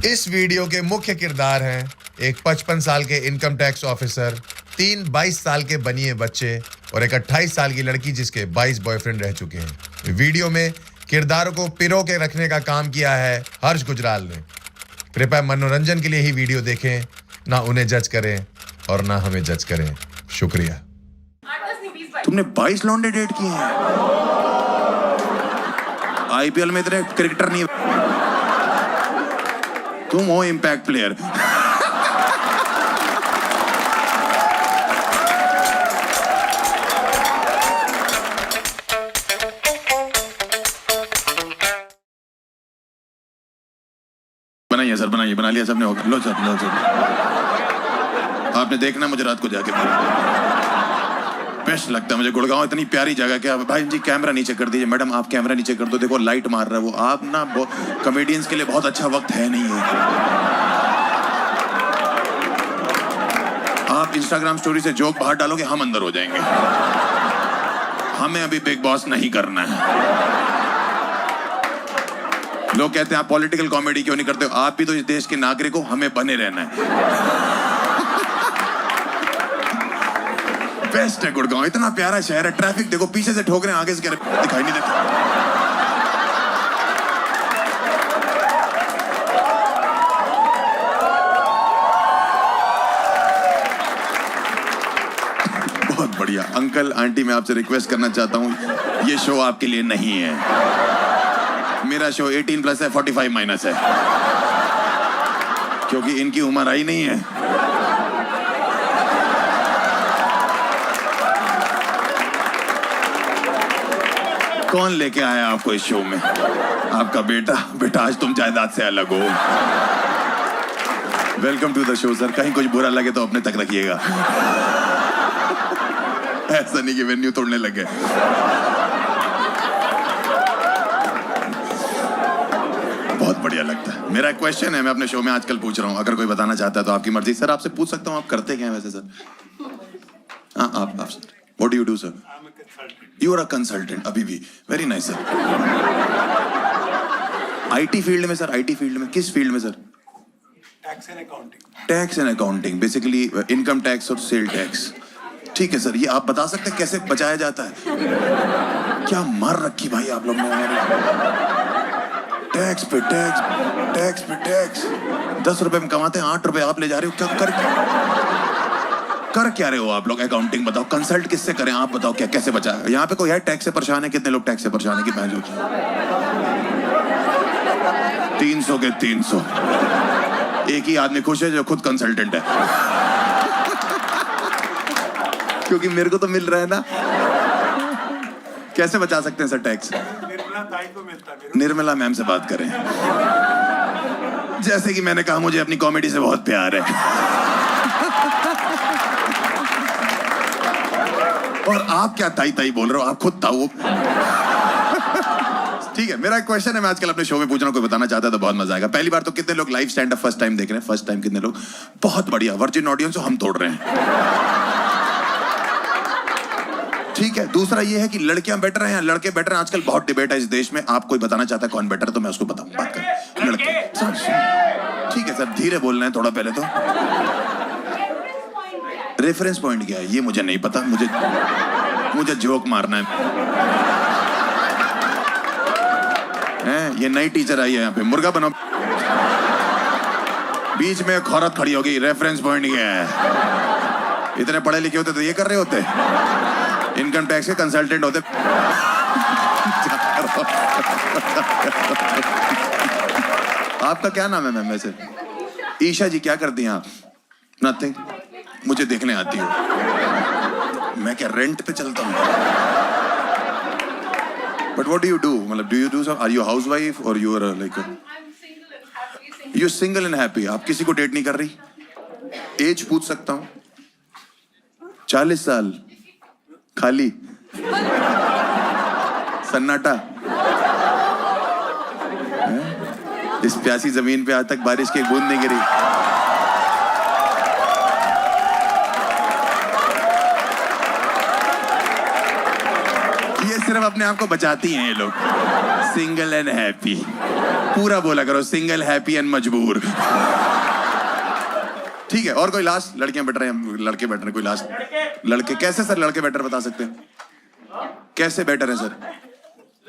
इस वीडियो के मुख्य किरदार हैं एक 55 साल के इनकम टैक्स ऑफिसर, 3 22 साल के बनिए बच्चे और एक 28 साल की लड़की जिसके 22 बॉयफ्रेंड रह चुके हैं। वीडियो में किरदारों को पिरो के रखने का काम किया है हर्ष गुजराल ने। कृपया मनोरंजन के लिए ही वीडियो देखें, ना उन्हें जज करें और ना हमें जज करें। शुक्रिया। तुमने 22 लौंडे डेट किए हैं? आईपीएल में इतने क्रिकेटर नहीं। तुम हो इम्पैक्ट प्लेयर। बनाइए सर, बनाइए, बना लिया सबने। होगा, लो सर, लो सर। आपने देखना मुझे रात को जाके। बेस्ट लगता है मुझे गुड़गांव, इतनी प्यारी जगह। क्या भाई जी कैमरा नीचे कर दीजिए। मैडम आप कैमरा नीचे कर दो, देखो लाइट मार रहा है वो। आप ना कॉमेडियंस के लिए बहुत अच्छा वक्त है नहीं है। आप इंस्टाग्राम स्टोरी से जोक बाहर डालोगे, हम अंदर हो जाएंगे। हमें अभी बिग बॉस नहीं करना है। लोग कहते हैं आप पॉलिटिकल कॉमेडी क्यों नहीं करते हो? आप भी तो इस देश के नागरिक हो, हमें बने रहना है। बेस्ट है गुड़गांव, इतना प्यारा शहर है। ट्रैफिक देखो, पीछे से ठोक रहे हैं, आगे से दिखाई नहीं देता। बहुत बढ़िया। अंकल आंटी, मैं आपसे रिक्वेस्ट करना चाहता हूं, ये शो आपके लिए नहीं है। मेरा शो 18+ है, 45- है, क्योंकि इनकी उम्र आई नहीं है। कौन लेके आया आपको इस शो में? आपका बेटा। बेटा आज तुम जायदाद से अलग हो। Welcome to the show sir. कहीं कुछ बुरा लगे तो अपने तक रखिएगा। ऐसा नहीं कि वेन्यू तोड़ने लगे। बहुत बढ़िया लगता है। मेरा क्वेश्चन है, मैं अपने शो में आजकल पूछ रहा हूं, अगर कोई बताना चाहता है तो आपकी मर्जी। सर आपसे पूछ सकता हूं, आप करते क्या हैं वैसे सर? हाँ आप sir, what do you do sir? You are a consultant, अभी भी। Very nice sir। IT field में सर, IT फील्ड में किस फील्ड में sir? Tax and accounting. Tax and accounting, basically income tax और सेल टैक्स। ठीक है sir, ये आप बता सकते हैं कैसे बचाया जाता है? क्या मार रखी भाई आप लोग ने हमारे। टैक्स पे टैक्स, टैक्स पे टैक्स। 10 रुपए में कमाते हैं, 8 रुपए आप ले जा रहे हो। क्या कर क्या रहे हो आप लोग? अकाउंटिंग बताओ, कंसल्ट किससे करें आप बताओ, क्या कैसे बचाए? यहाँ पे कोई है टैक्स से परेशान है? कितने लोग टैक्स से परेशान है कि मैं जो 300 के 300। एक ही आदमी खुश है जो खुद कंसल्टेंट है। क्योंकि मेरे को तो मिल रहा है ना। कैसे बचा सकते हैं सर टैक्स? निर्मला ताई को मिलता है। निर्मला मैम से बात करें। जैसे कि मैंने कहा, मुझे अपनी कॉमेडी से बहुत प्यार है। और आप क्या ताई ताई बोल रहे हो? आप खुद ताऊ। ठीक है, मेरा क्वेश्चन है, मैं आजकल अपने शो में पूछ रहा हूं, कोई बताना चाहता है तो बहुत मजा आएगा। पहली बार तो कितने लोग live stand up first time देख रहे हैं? फर्स्ट टाइम कितने लोग? बहुत बढ़िया, वर्जिन ऑडियंस हम तोड़ रहे हैं। ठीक है, दूसरा ये है कि लड़कियां बेटर हैं या लड़के बेटर हैं? आजकल बहुत डिबेट है इस देश में। आप कोई बताना चाहता है कौन बेटर है तो मैं उसको बताऊं। बात करें लड़के। ठीक है सर, धीरे बोलना है थोड़ा पहले तो। रेफरेंस पॉइंट क्या है ये मुझे नहीं पता। मुझे जोक मारना है। ये नई टीचर आई है यहाँ पे, मुर्गा बनाओ। बीच में एक औरत खड़ी होगी, रेफरेंस पॉइंट क्या है? इतने पढ़े लिखे होते तो ये कर रहे होते? इनकम टैक्स के कंसल्टेंट होते। आपका क्या नाम है मैम वैसे? ईशा जी। क्या करती हैं आप? नथिंग। मुझे देखने आती हो। मैं क्या रेंट पे चलता हूँ? But what do you do? मतलब do you do some, are you housewife और you are like you single and happy? आप किसी को डेट नहीं कर रही? एज पूछ सकता हूँ? 40 साल खाली सन्नाटा। इस प्यासी जमीन पे आज तक बारिश की एक बूंद नहीं गिरी। ये सिर्फ अपने आप को बचाती हैं ये लोग। Single and happy. पूरा बोला करो, सिंगल हैप्पी एंड मजबूर। ठीक है, और कोई लास्ट? लड़कियां बैठ रहे हैं, लड़के बैठ रहे हैं, कोई लास्ट? लड़के कैसे सर? लड़के बेटर बता सकते हैं कैसे बेटर है सर?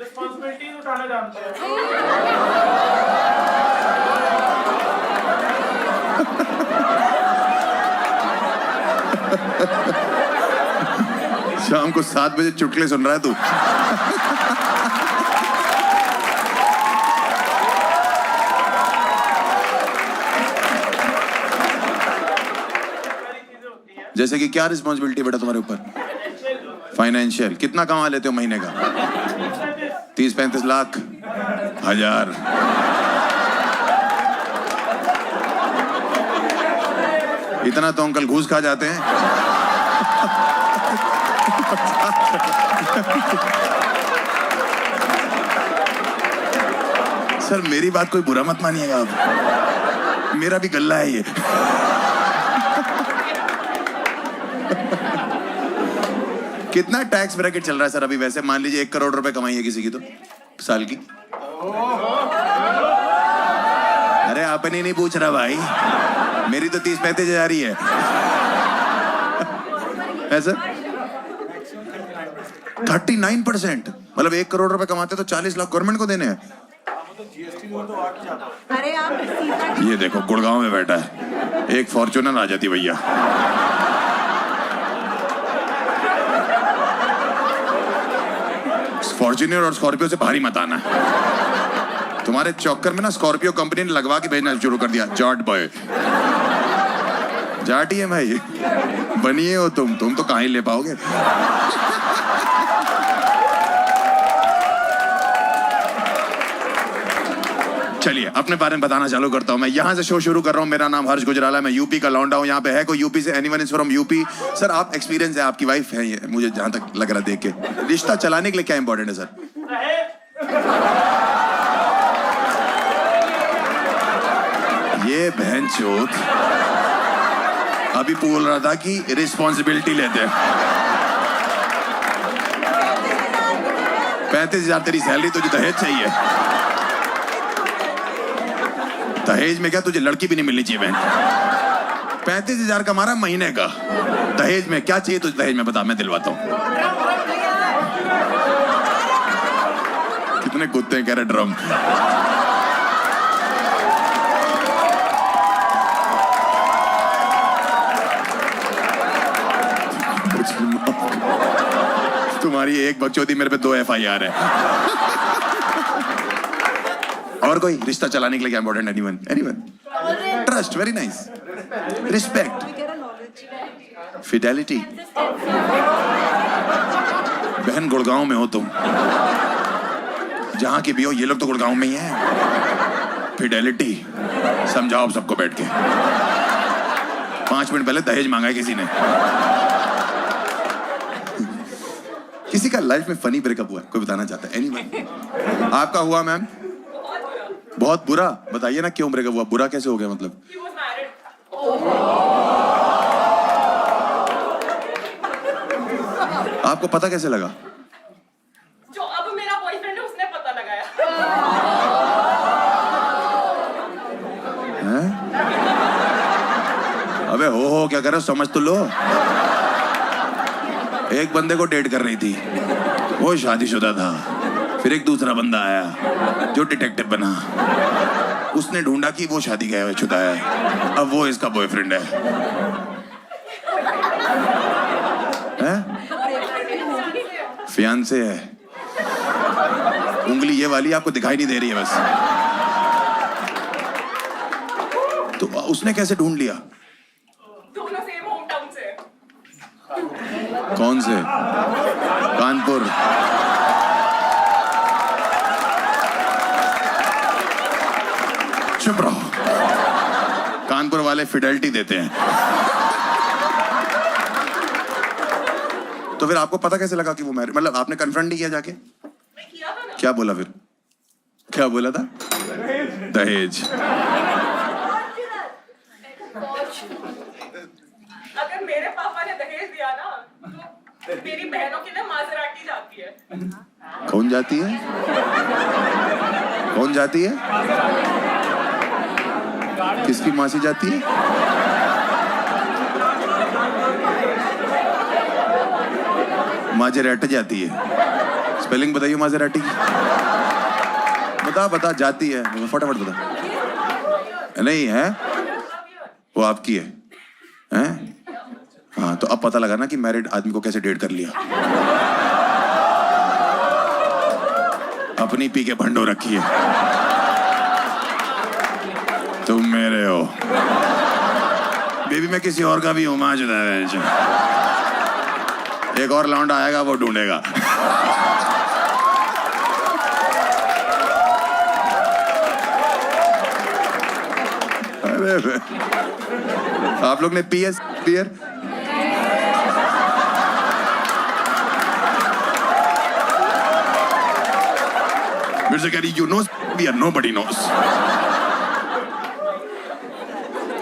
रिस्पॉन्सिबिलिटी उठाना जानते हैं। शाम को 7 बजे चुटकुले सुन रहा है तू? जैसे कि क्या रिस्पॉन्सिबिलिटी बेटा तुम्हारे ऊपर? फाइनेंशियल। कितना कमा लेते हो महीने का? 30-35 लाख, 1000। इतना तो अंकल घूस खा जाते हैं। सर मेरी बात कोई बुरा मत मानिएगा आप, मेरा भी गल्ला है ये। कितना टैक्स ब्रैकेट चल रहा है सर अभी? वैसे मान लीजिए 1 करोड़ रुपए कमाई है किसी की तो साल की। अरे आपने नहीं पूछ रहा भाई, मेरी तो 30-35 हजार ही है सर। 39%, मतलब 1 करोड़ रुपए कमाते तो 40 लाख गवर्नमेंट को देने हैं। अरे आप ये देखो गुड़गांव में बैठा है, एक फॉर्च्यूनर आ जाती भैया। फॉर्च्यूनर और स्कॉर्पियो से भारी मत आना। तुम्हारे चौकर में ना स्कॉर्पियो कंपनी ने लगवा के भेजना शुरू कर दिया, जाट बॉय। जाट ही है भाई, बनिए हो तुम तो कहाँ ही ले पाओगे। चलिए अपने बारे में बताना चालू करता हूं। मैं यहां से शो शुरू कर रहा हूं। मेरा नाम हर्ष गुजराला, मैं यूपी का लौंडा हूं। यहाँ पे है कोई यूपी से? Anyone is from UP? Sir आप एक्सपीरियंस है, आपकी वाइफ है ये, मुझे जहां तक लग रहा देख के। रिश्ता चलाने के लिए क्या इंपॉर्टेंट है सर? ये बहन चोत अभी बोल रहा था कि रिस्पॉन्सिबिलिटी लेते हैं। 35,000 तेरी सैलरी, तुझे दहेज चाहिए? दहेज में क्या तुझे लड़की भी नहीं मिलनी चाहिए बहन? 35,000 कमा रहा महीने का, दहेज में क्या चाहिए तुझे? दहेज में बता, मैं दिलवाता हूँ। कितने कुत्ते कह रहे ड्रम। तुम्हारी एक बकचोदी, मेरे पे 2 FIR है। और कोई रिश्ता चलाने के लिए क्या important? Anyone? Trust, very nice. Respect, Fidelity. बहन गुड़गांव में हो तुम, जहां की भी हो, ये लोग तो गुड़गांव में ही हैं। फिडेलिटी समझाओ सबको बैठ के। 5 मिनट पहले दहेज मांगा है किसी ने। किसी का लाइफ में फनी ब्रेकअप हुआ है, कोई बताना चाहता है? एनीवन? आपका हुआ मैम? बहुत बुरा? बताइए ना क्यों ब्रेकअप हुआ? बुरा कैसे हो गया मतलब? आपको पता कैसे लगा? जो अब मेरा बॉयफ्रेंड है उसने पता लगाया। हैं? अबे हो क्या कर रहे हो, समझ तो लो। एक बंदे को डेट कर रही थी, वो शादीशुदा था। फिर एक दूसरा बंदा आया जो डिटेक्टिव बना, उसने ढूंढा कि वो शादी का शुदा है, अब वो इसका बॉयफ्रेंड है। फियांसे है। उंगली ये वाली आपको दिखाई नहीं दे रही है बस। तो उसने कैसे ढूंढ लिया? दोनों सेम होम टाउन से। कौन से? कानपुर। चुप रहो, कानपुर वाले फिडेलिटी देते हैं। तो फिर आपको पता कैसे लगा कि वो मैरिड? मतलब आपने कन्फ्रंट नहीं किया जाके? किया था ना। क्या बोला फिर? क्या बोला था? दहेज। अगर मेरे पापा ने दहेज दिया ना तो मेरी बहनों के लिए माजराटी जाती है। कौन जाती है? कौन जाती है? किसकी मासी जाती है? माजेराटी जाती है। स्पेलिंग बताइए माजेराटी की। बता जाती है, फटाफट बता। नहीं है, वो आपकी है, हैं? हाँ, तो अब पता लगा ना कि मैरिड आदमी को कैसे डेट कर लिया। अपनी पी के भंडो रखी है। तुम मेरे हो बेबी, मैं किसी और का भी हूं। माँ जुदा है, एक और लौंडा आएगा, वो ढूंढेगा। अरे आप लोग ने पीएस बियर मेरे से कह रही, you know bear, nobody knows.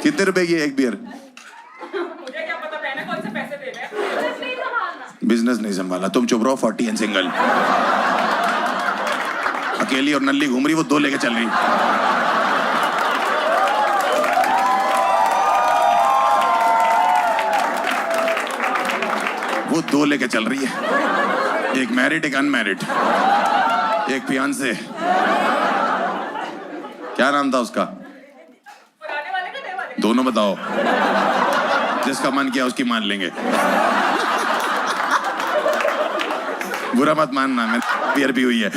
कितने रुपए की है एक बियर? मुझे क्या पता मैंने कौन से पैसे देने हैं। नहीं संभालना। बिजनेस नहीं संभाला, तुम चुप रहो। 40 एंड सिंगल, अकेली और नल्ली घूम रही, वो 2 लेके चल रही। वो 2 लेके चल रही है, एक मैरिड एक अनमैरिड, एक फियांसे। क्या नाम था उसका? पुराने वाले का नए वाले का? दोनों बताओ। जिसका मन किया उसकी मान लेंगे। बुरा मत मानना, मैं बियर भी हुई है।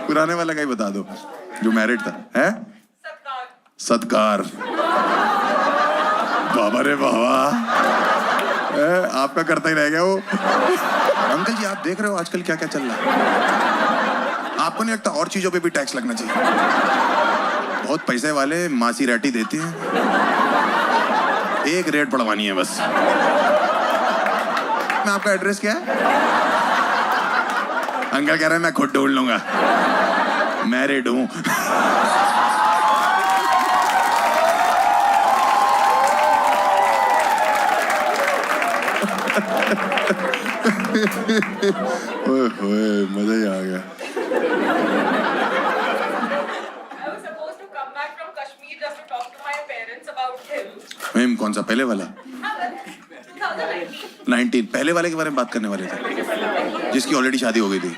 पुराने वाला का ही बता दो, जो मैरिड था। है सत्कार। बाबा रे बाबा, आपका करता ही रह गया वो। अंकल जी, आप देख रहे हो आजकल क्या क्या चल रहा है। आपको नहीं लगता और चीजों पे भी टैक्स लगना चाहिए? बहुत पैसे वाले मासी राटी देते हैं, एक रेट पड़वानी है बस। मैं आपका एड्रेस क्या है? अंकल कह रहे हैं मैं खुद ढूंढ लूंगा, मैरिड हूं। ओए मजा ही आ गया। I was supposed to come back from Kashmir just to talk to my parents about him. Ma'am कौन सा पहले वाला? हाँ, 2019 19 पहले वाले के बारे में बात करने वाले थे, जिसकी ऑलरेडी शादी हो गई थी।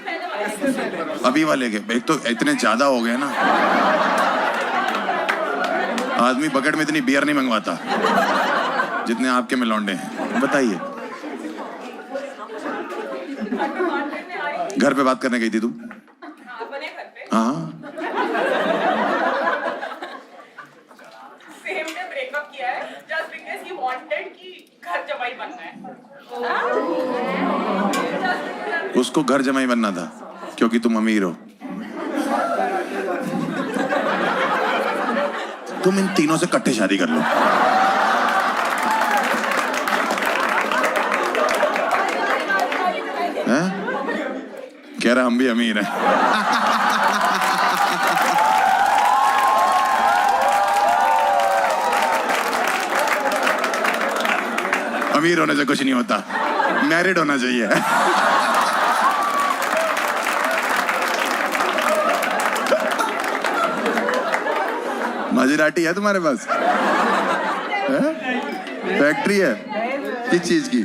अभी वाले के एक तो इतने ज्यादा हो गए ना, आदमी बकेट में इतनी बियर नहीं मंगवाता जितने आपके में लौंडे हैं। बताइए, घर पे बात करने गई थी तुम? अपने घर पे हाँ, सेम डे ब्रेकअप किया है just because he wanted कि घर जमाई बनना है। उसको घर जमाई बनना था क्योंकि तुम अमीर हो। तुम इन तीनों से इकट्ठे शादी कर लो। हैं? कह रहा हम भी अमीर हैं। अमीर होने से कुछ नहीं होता, मैरिड होना चाहिए। माजेराटी है तुम्हारे पास? फैक्ट्री है? किस चीज की?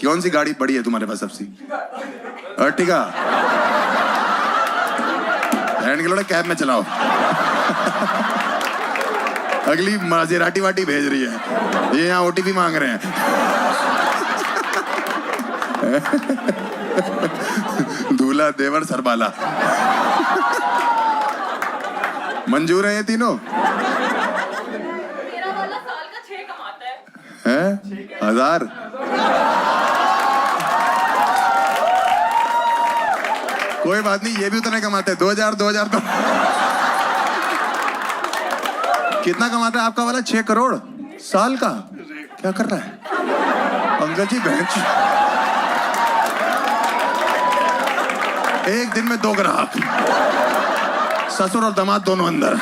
कौन सी गाड़ी बड़ी है तुम्हारे पास सबसे? अर्टिगा? हैंड के कैब में चलाओ। अगली माजेराटी वाटी भेज रही है, ये यहाँ ओटीपी मांग रहे हैं। दूल्हा देवर सरबाला। मंजूर है ये तीनों? मेरा वाला साल का 6 कमाता है। हैं? 1000? कोई बात नहीं, ये भी उतने कमाते हैं। 2000 तो कितना कमाता है आपका वाला? 6 करोड़ साल का? क्या कर रहा है अंकल जी? बेंच एक दिन में 2 ग्राहक, ससुर और दामाद दोनों अंदर,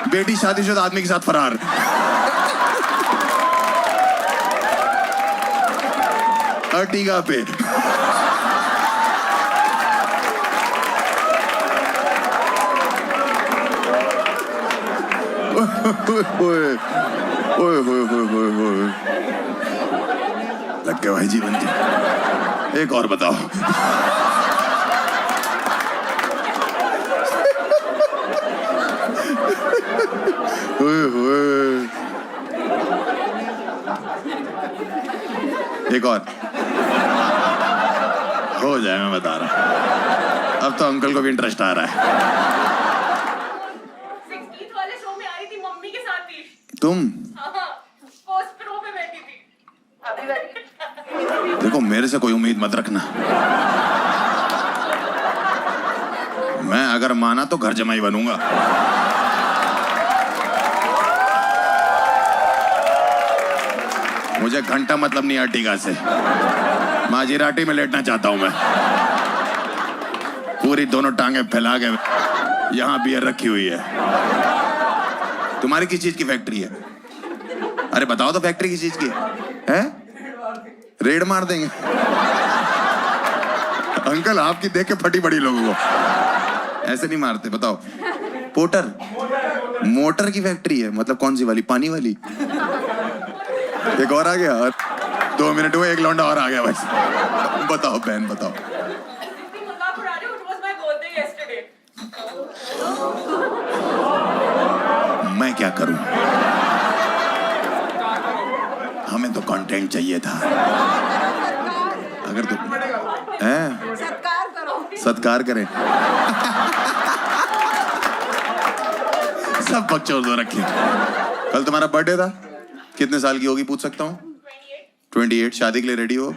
बेटी शादीशुदा आदमी के साथ फरार। अर्टिगा पे। ओए ओए ओए ओए ओए, लग गया भाई जीवन के। एक और बताओ। ओए ओए, एक और हो जाए, मैं बता रहा। अब तो अंकल को भी इंटरेस्ट आ रहा है। 16th वाले शो में आई थी, मम्मी के साथ थी। तुम हाँ, फर्स्ट रो पे बैठी थी। अभी बैठी। देखो, मेरे से कोई उम्मीद मत रखना। मैं अगर माना तो घर जमाई बनूंगा। मुझे घंटा मतलब नहीं अर्टिगा से। माजीराटी में लेटना चाहता हूं मैं, पूरी दोनों टांगे फैला के। यहां बियर रखी हुई है। तुम्हारी किस चीज की फैक्ट्री है? अरे बताओ तो, फैक्ट्री किस चीज की है? रेड मार देंगे। अंकल आपकी देख के फटी पड़ी लोगों को। ऐसे नहीं मारते, बताओ। पोटर मोटर की फैक्ट्री है, मतलब कौन सी वाली? पानी वाली। एक और आ गया। 2 मिनट हुए, एक लौंडा और आ गया बस। बताओ बहन, बताओ। इतनी मजाक उड़ा रहे हो, it was my birthday yesterday. मैं क्या करूं? हमें तो कंटेंट चाहिए था। अगर तुम सत्कार करो। सत्कार करें। सब बकचोद दो रखे। कल तुम्हारा बर्थडे था, कितने साल की होगी पूछ सकता हूँ? 28। शादी के लिए रेडी हो?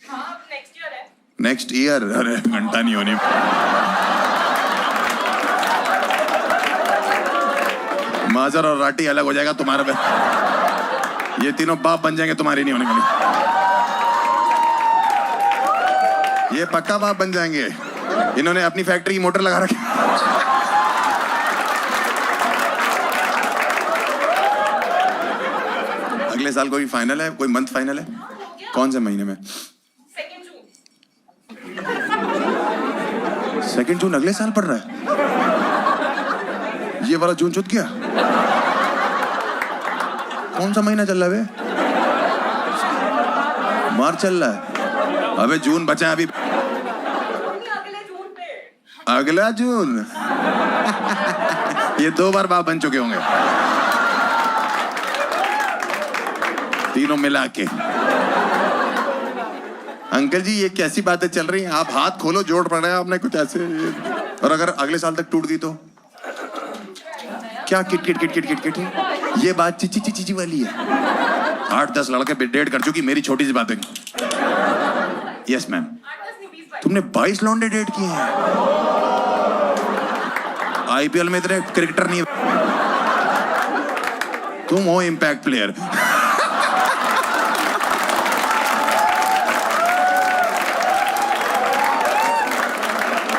हाँ, next year है। Next year? अरे घंटा नहीं होनी। माजर और राटी अलग हो जाएगा तुम्हारा पे। ये तीनों बाप बन जाएंगे, तुम्हारी नहीं होने वाली। ये पक्का बाप बन जाएंगे। इन्होंने अपनी फैक्ट्री की मोटर लगा रखी। अगले साल कोई फाइनल है? कोई मंथ फाइनल है? कौन से महीने में? 2nd June। 2 जून अगले साल पड़ रहा है? ये वाला जून छूट गया? कौन सा महीना चल रहा है? मार्च चल रहा है। अबे जून बचा है अभी। अगले जून पे। अगला जून। ये 2 बार बाप बन चुके होंगे, तीनों मिला के। अंकल जी, ये कैसी बातें चल रही हैं? आप हाथ खोलो, जोड़ पड़ रहे हैं आपने कुछ ऐसे। और अगर अगले साल तक टूट गई तो क्या? Kit kit kit kit kit kit. ये बात चिची चिची वाली है। 8-10 लड़के डेट कर चुकी, मेरी छोटी सी बात है। Yes ma'am. 8-10 नहीं, 20-22। तुमने 22 लौंडे डेट किए हैं? आईपीएल में इतने क्रिकेटर नहीं। तुम हो इम्पैक्ट प्लेयर।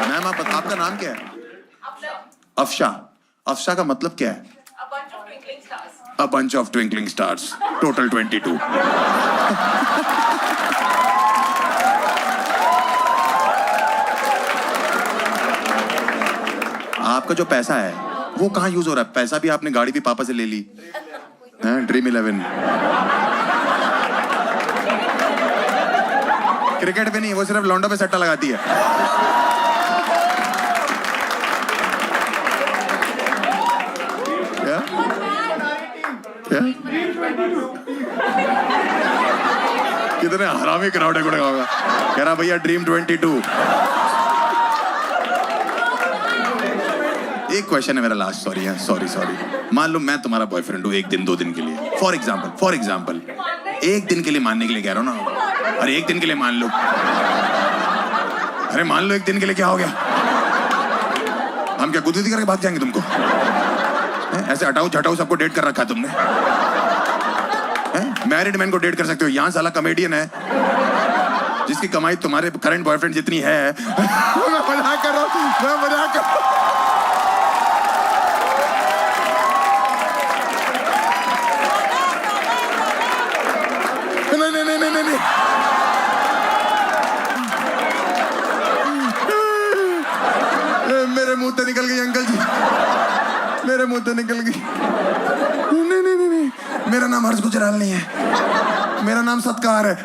मैम, आपका नाम क्या है? अफशा। अफशा का मतलब क्या है? A bunch of twinkling stars. A bunch of twinkling stars. Total 22. आपका जो पैसा है वो कहाँ यूज हो रहा है? पैसा भी आपने गाड़ी भी पापा से ले ली हैं? ड्रीम 11। क्रिकेट पे नहीं, वो सिर्फ लौंडो पे सट्टा लगाती है। क्या? क्या? कितने हरामी क्राउड है गुड़गांव का। कह रहा भैया ड्रीम 22। एक क्वेश्चन है मेरा लास्ट। सॉरी है, सॉरी। मान लो मैं तुम्हारा बॉयफ्रेंड हूँ 1 दिन 2 दिन के लिए, फॉर एग्जाम्पल 1 दिन के लिए मानने के लिए कह रहा हूँ ना। अरे 1 दिन के लिए मान लो। अरे मान लो 1 दिन के लिए, क्या हो गया? हम क्या गुदगुदी करके भाग जाएंगे तुमको? ऐसे हटाओ झटाओ सबको डेट कर रखा है तुमने। मैरिड मैन को डेट कर सकते हो, यहाँ साला कॉमेडियन है जिसकी कमाई तुम्हारे करंट बॉयफ्रेंड जितनी है। मैं मजाक कर रहा हूँ। नहीं। मेरे मुंह से निकल गई। नहीं नहीं नहीं नहीं, मेरा नाम हर्ष गुजराल नहीं है, मेरा नाम सत्कार है।